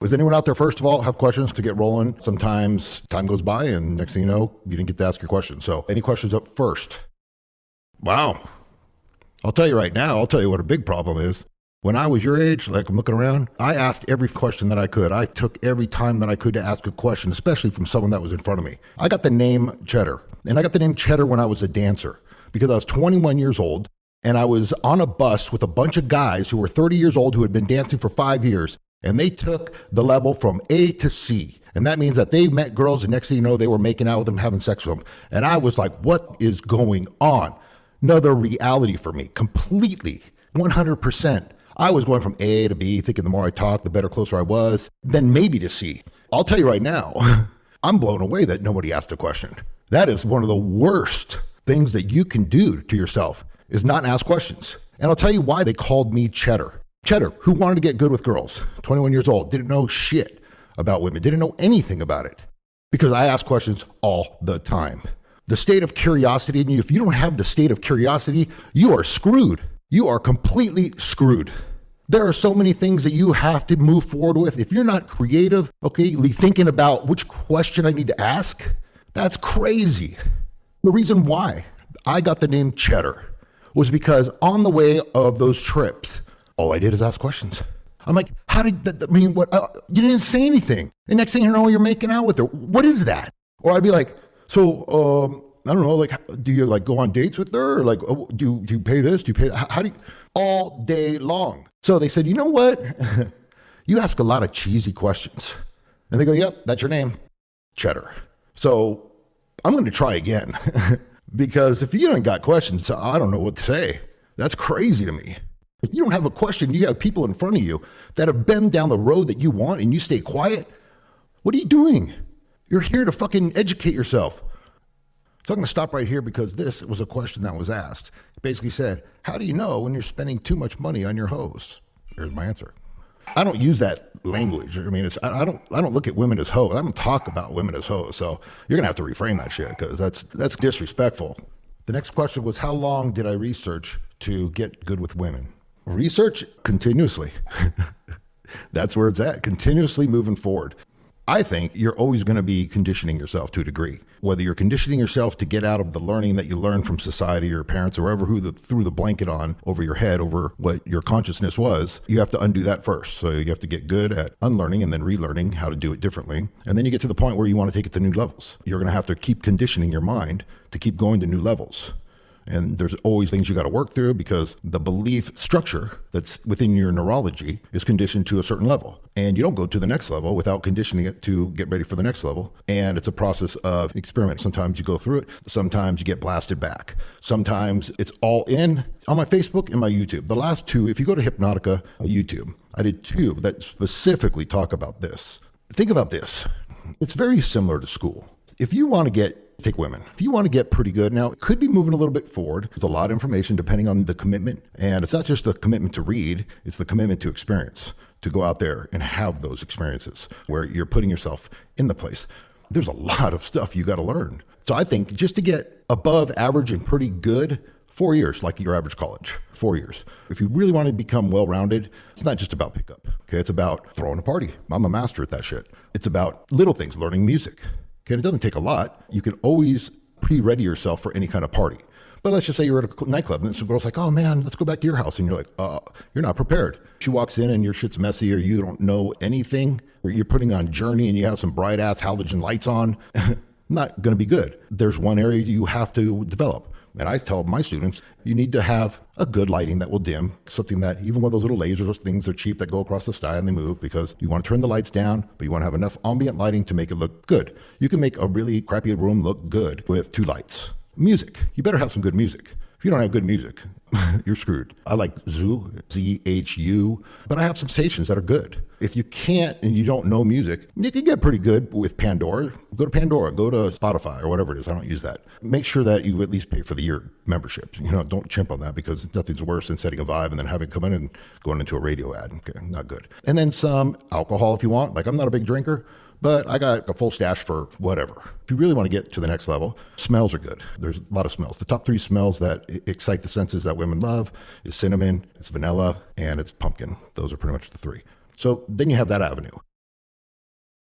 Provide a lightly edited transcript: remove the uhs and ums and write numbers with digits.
Was anyone out there, first of all, have questions to get rolling? Sometimes time goes by and next thing you know, you didn't get to ask your question. So any questions up first? Wow. I'll tell you right now, I'll tell you what a big problem is. When I was your age, like I'm looking around, I asked every question that I could. I took every time that I could to ask a question, especially from someone that was in front of me. I got the name Cheddar. And I got the name Cheddar when I was a dancer because I was 21 years old and I was on a bus with a bunch of guys who were 30 years old who had been dancing for 5 years. And they took the level from A to C. And that means that they met girls and next thing you know, they were making out with them, having sex with them. And I was like, what is going on? Another reality for me, completely, 100%. I was going from A to B, thinking the more I talked, the better, closer I was, then maybe to C. I'll tell you right now, I'm blown away that nobody asked a question. That is one of the worst things that you can do to yourself is not ask questions. And I'll tell you why they called me Cheddar. Cheddar, who wanted to get good with girls, 21 years old, didn't know shit about women, didn't know anything about it because I ask questions all the time. The state of curiosity in you, if you don't have the state of curiosity, you are screwed. You are completely screwed. There are so many things that you have to move forward with. If you're not creative, thinking about which question I need to ask, that's crazy. The reason why I got the name Cheddar was because on the way of those trips, all I did is ask questions. I'm like, how did that, what, you didn't say anything. And next thing you know, you're making out with her. What is that? Or I'd be like, so, I don't know, do you go on dates with her? Or do you pay this? Do you pay, how do you, all day long. So they said, you know what? You ask a lot of cheesy questions. And they go, yep, that's your name, Cheddar. So I'm going to try again because if you ain't got questions, I don't know what to say. That's crazy to me. If you don't have a question, you have people in front of you that have been down the road that you want and you stay quiet. What are you doing? You're here to fucking educate yourself. So I'm going to stop right here because this was a question that was asked. It basically said, how do you know when you're spending too much money on your hoes? Here's my answer. I don't use that language. I don't look at women as hoes. I don't talk about women as hoes. So you're going to have to reframe that shit because that's disrespectful. The next question was, how long did I research to get good with women? Research continuously. That's where it's at, continuously moving forward. I think you're always going to be conditioning yourself to a degree, whether you're conditioning yourself to get out of the learning that you learned from society or parents or whoever who threw the blanket on over your head over what your consciousness was. You have to undo that first. So you have to get good at unlearning and then relearning how to do it differently. And then you get to the point where you want to take it to new levels. You're going to have to keep conditioning your mind to keep going to new levels. And there's always things you got to work through because the belief structure that's within your neurology is conditioned to a certain level. And you don't go to the next level without conditioning it to get ready for the next level. And it's a process of experiment. Sometimes you go through it. Sometimes you get blasted back. Sometimes it's all in. On my Facebook and my YouTube, the last two, if you go to Hypnotica YouTube, I did 2 that specifically talk about this. Think about this. It's very similar to school. If you want to take women. If you want to get pretty good, now it could be moving a little bit forward. There's a lot of information depending on the commitment. And it's not just the commitment to read, it's the commitment to experience, to go out there and have those experiences where you're putting yourself in the place. There's a lot of stuff you got to learn. So I think just to get above average and pretty good, 4 years, like your average college, 4 years. If you really want to become well-rounded, it's not just about pickup. Okay, it's about throwing a party. I'm a master at that shit. It's about little things, learning music. Okay, it doesn't take a lot. You can always pre-ready yourself for any kind of party. But let's just say you're at a nightclub and some girl's like, oh man, let's go back to your house. And you're like, you're not prepared. She walks in and your shit's messy or you don't know anything, or you're putting on Journey and you have some bright ass halogen lights on. Not going to be good. There's one area you have to develop. And I tell my students, you need to have a good lighting that will dim, something that even with those little lasers, those things are cheap that go across the sky and they move because you want to turn the lights down, but you want to have enough ambient lighting to make it look good. You can make a really crappy room look good with 2 lights. Music, you better have some good music. If you don't have good music, you're screwed. I like Zoo, Z-H-U, but I have some stations that are good. If you can't and you don't know music, you can get pretty good with Pandora. Go to Pandora, go to Spotify or whatever it is. I don't use that. Make sure that you at least pay for the year membership. Don't chimp on that because nothing's worse than setting a vibe and then having it come in and going into a radio ad. Okay, not good. And then some alcohol if you want. Like I'm not a big drinker, but I got a full stash for whatever. If you really want to get to the next level, smells are good. There's a lot of smells. The top 3 smells that excite the senses that women love is cinnamon, it's vanilla, and it's pumpkin. Those are pretty much the 3. So then you have that avenue.